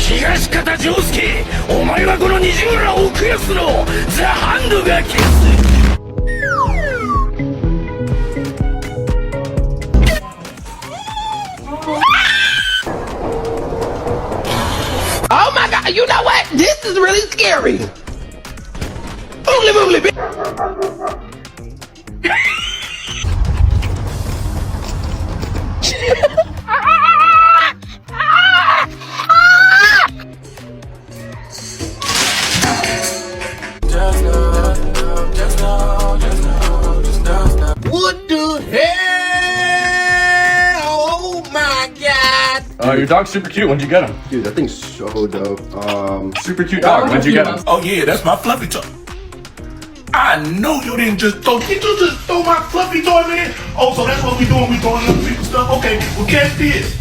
東方丈介、お前はこの西村奥安のザ・ハンドが消す。Oh my god, you know what? This is really scary. Oogly boogly bitch. What the hell? Oh my god. Your dog's super cute. When'd you get him? Dude, that thing's so dope. Super cute dog. When'd you get him? Oh yeah, that's my fluffy toy. I know you didn't just throw. Did you just throw my fluffy toy, man? Oh, so that's what we doing? We throwing other people's stuff? Okay, well catch this.